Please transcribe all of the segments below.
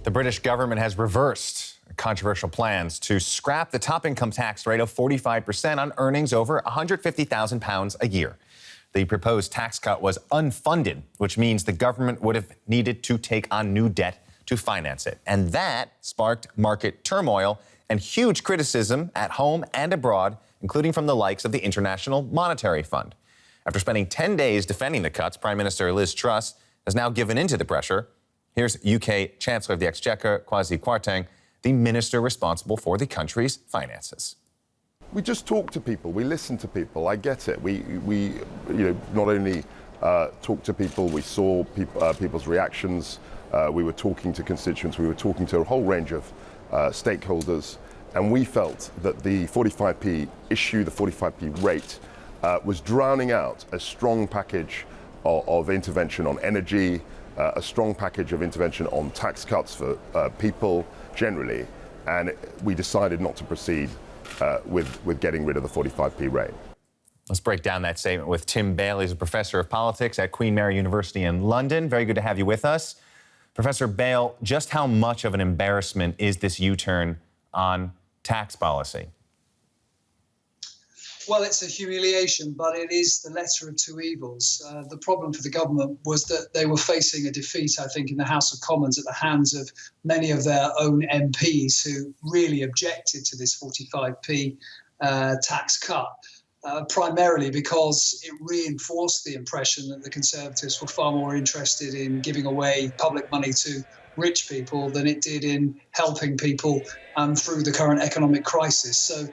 The British government has reversed controversial plans to scrap the top income tax rate of 45% on earnings over £150,000 a year. The proposed tax cut was unfunded, which means the government would have needed to take on new debt to finance it. And that sparked market turmoil and huge criticism at home and abroad, including from the likes of the International Monetary Fund. After spending 10 days defending the cuts, Prime Minister Liz Truss has now given in to the pressure. Here's UK Chancellor of the Exchequer, Kwasi Kwarteng, the minister responsible for the country's finances. We just talk to people, we listen to people. I get it. We not only talked to people, we saw people's reactions. We were talking to constituents, we were talking to a whole range of stakeholders, and we felt that the 45p issue, the 45p rate, was drowning out a strong package of intervention on energy, a strong package of intervention on tax cuts for people generally, and we decided not to proceed with getting rid of the 45p rate. Let's break down that statement with Tim Bailey, who's a professor of politics at Queen Mary University in London. Very good to have you with us. Professor Bale, just how much of an embarrassment is this U-turn on tax policy? Well, it's a humiliation, but it is the lesser of two evils. The problem for the government was that they were facing a defeat, I think, in the House of Commons at the hands of many of their own MPs who really objected to this 45p tax cut, primarily because it reinforced the impression that the Conservatives were far more interested in giving away public money to rich people than it did in helping people through the current economic crisis. So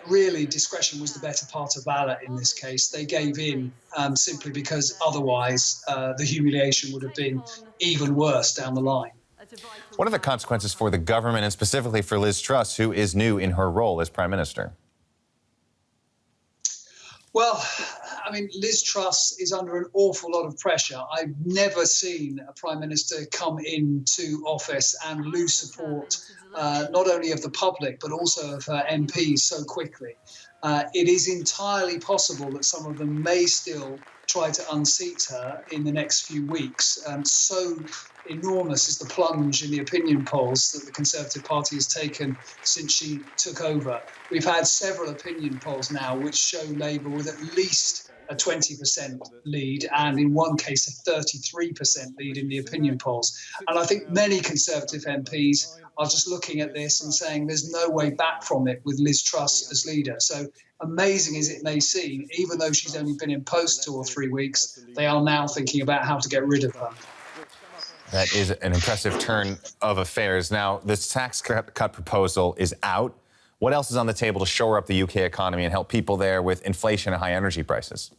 really, discretion was the better part of valor in this case. They gave in simply because otherwise the humiliation would have been even worse down the line. What are the consequences for the government and specifically for Liz Truss, who is new in her role as Prime Minister? Well, I mean, Liz Truss is under an awful lot of pressure. I've never seen a Prime Minister come into office and lose support not only of the public but also of her MPs so quickly. It is entirely possible that some of them may still try to unseat her in the next few weeks. So enormous is the plunge in the opinion polls that the Conservative Party has taken since she took over. We've had several opinion polls now which show Labour with at least a 20% lead and in one case a 33% lead in the opinion polls. And I think many Conservative MPs are just looking at this and saying there's no way back from it with Liz Truss as leader. So amazing as it may seem, even though she's only been in post 2 or 3 weeks, they are now thinking about how to get rid of her. That is an impressive turn of affairs. Now, this tax cut proposal is out. What else is on the table to shore up the UK economy and help people there with inflation and high energy prices?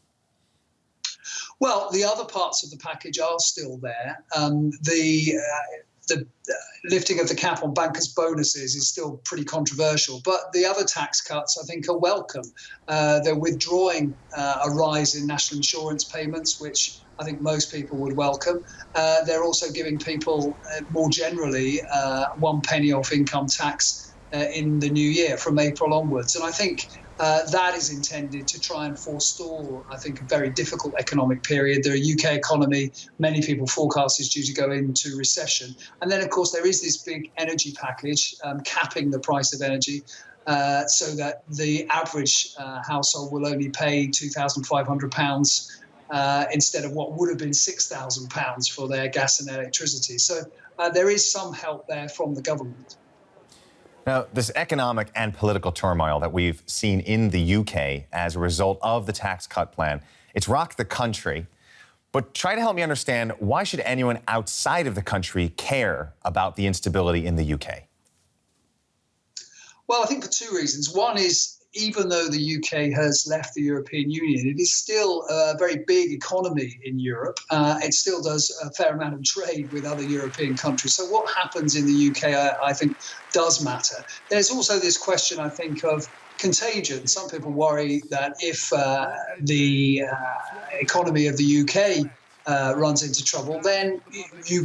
Well, the other parts of the package are still there. The lifting of the cap on bankers' bonuses is still pretty controversial, but the other tax cuts, I think, are welcome. They're withdrawing a rise in national insurance payments, which I think most people would welcome. They're also giving people more generally 1 penny off income tax in the new year from April onwards. And I think that is intended to try and forestall, I think, a very difficult economic period. The UK economy, many people forecast, is due to go into recession. And then, of course, there is this big energy package capping the price of energy so that the average household will only pay £2,500 instead of what would have been £6,000 for their gas and electricity. So there is some help there from the government. Now, this economic and political turmoil that we've seen in the UK as a result of the tax cut plan, it's rocked the country. But try to help me understand, why should anyone outside of the country care about the instability in the UK? Well, I think for 2 reasons. One is, even though the UK has left the European Union, it is still a very big economy in Europe. It still does a fair amount of trade with other European countries. So what happens in the UK, I think, does matter. There's also this question, I think, of contagion. Some people worry that if the economy of the UK runs into trouble, then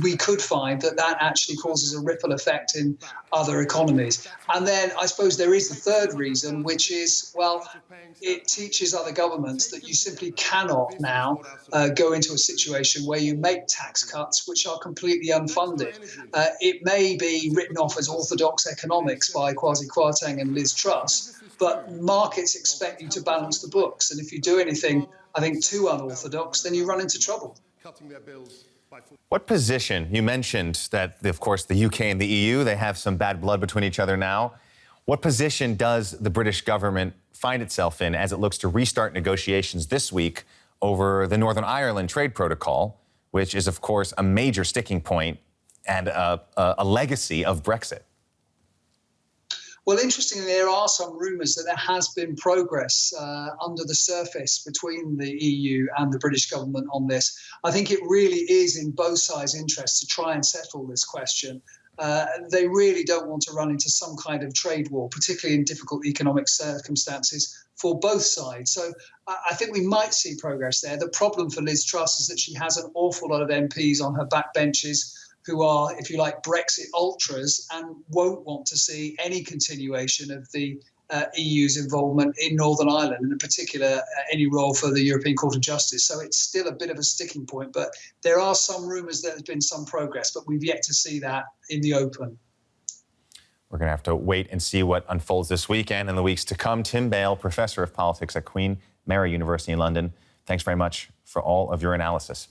we could find that actually causes a ripple effect in other economies. And then I suppose there is the third reason, which is, well, it teaches other governments that you simply cannot now go into a situation where you make tax cuts which are completely unfunded. It may be written off as orthodox economics by Kwasi Kwarteng and Liz Truss, but markets expect you to balance the books. And if you do anything, I think, too unorthodox, then you run into trouble. What position, you mentioned that, of course, the UK and the EU, they have some bad blood between each other now. What position does the British government find itself in as it looks to restart negotiations this week over the Northern Ireland Trade Protocol, which is, of course, a major sticking point and a legacy of Brexit? Well, interestingly, there are some rumours that there has been progress under the surface between the EU and the British government on this. I think it really is in both sides' interest to try and settle this question. They really don't want to run into some kind of trade war, particularly in difficult economic circumstances for both sides. So I think we might see progress there. The problem for Liz Truss is that she has an awful lot of MPs on her backbenches who are, if you like, Brexit ultras and won't want to see any continuation of the EU's involvement in Northern Ireland, and in particular, any role for the European Court of Justice. So it's still a bit of a sticking point, but there are some rumours that there's been some progress, but we've yet to see that in the open. We're going to have to wait and see what unfolds this weekend and the weeks to come. Tim Bale, Professor of Politics at Queen Mary University in London, thanks very much for all of your analysis.